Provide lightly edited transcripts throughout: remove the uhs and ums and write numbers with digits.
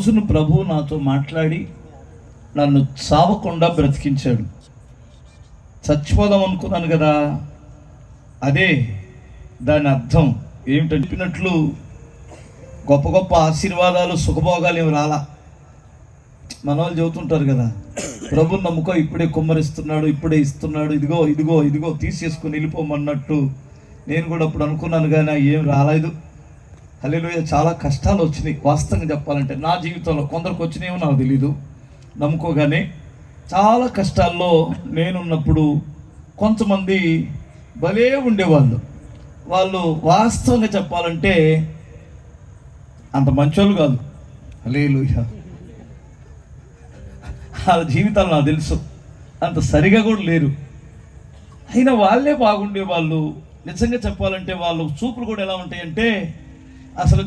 రోజును ప్రభు నాతో మాట్లాడి నన్ను చావకుండా బ్రతికించాడు. చచ్చిపోదాం అనుకున్నాను కదా, అదే దాని అర్థం ఏమిటంటే చెప్పినట్లు గొప్ప గొప్ప ఆశీర్వాదాలు సుఖభోగాలు ఏమి రాలా. మన వాళ్ళు చెబుతుంటారు కదా, ప్రభుని నమ్ముకో, ఇప్పుడే కుమ్మరిస్తున్నాడు, ఇప్పుడే ఇస్తున్నాడు, ఇదిగో ఇదిగో ఇదిగో తీసేసుకుని వెళ్ళిపోమన్నట్టు. నేను కూడా అప్పుడు అనుకున్నాను కానీ ఏం రాలేదు. హల్లెలూయా. చాలా కష్టాలు వచ్చినాయి. వాస్తవంగా చెప్పాలంటే నా జీవితంలో కొందరికి వచ్చినాయేమో నాకు తెలీదు. నమ్ముకోగానే చాలా కష్టాల్లో నేనున్నప్పుడు కొంతమంది భలే ఉండేవాళ్ళు. వాళ్ళు వాస్తవంగా చెప్పాలంటే అంత మంచోళ్ళు కాదు. హల్లెలూయా. వాళ్ళ జీవితాలు నాకు తెలుసు, అంత సరిగా కూడా లేరు. అయినా వాళ్ళే బాగుండేవాళ్ళు. నిజంగా చెప్పాలంటే వాళ్ళు చూపులు కూడా ఎలా ఉంటాయంటే, అసలు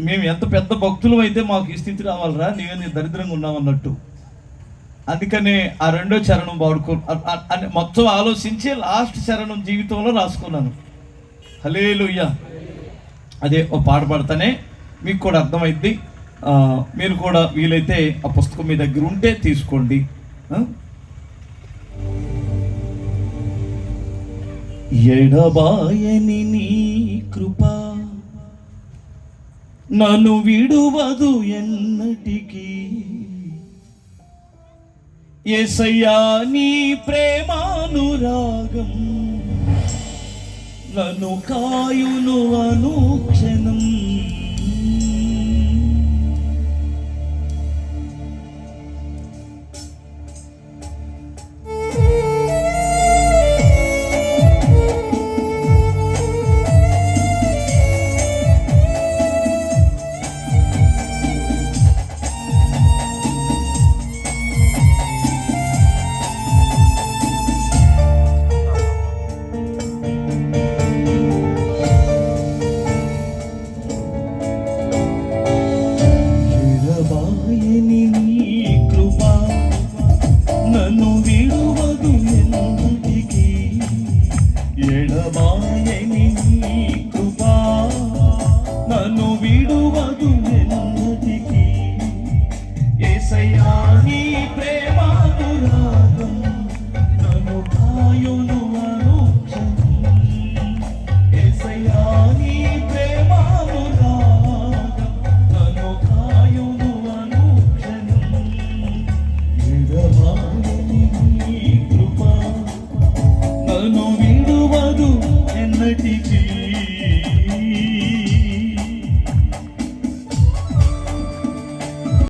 మేము ఎంత పెద్ద భక్తులు అయితే మాకు ఈ స్థితి రావాలరా, నీవేంది దరిద్రంగా ఉన్నామన్నట్టు. అందుకనే ఆ రెండో చరణం అని మొత్తం ఆలోచించి లాస్ట్ చరణం జీవితంలో రాసుకున్నాను. హల్లెలూయా. అదే ఓ పాట పాడతానే మీకు కూడా అర్థమైద్ది. మీరు కూడా వీలైతే ఆ పుస్తకం మీ దగ్గర ఉంటే తీసుకోండి. ఎడబాయని నీ కృప నన్ను విడువదు ఎన్నటికీ, యేసయ్యా నీ ప్రేమానురాగం నన్ను కాయును అనుక్షణం.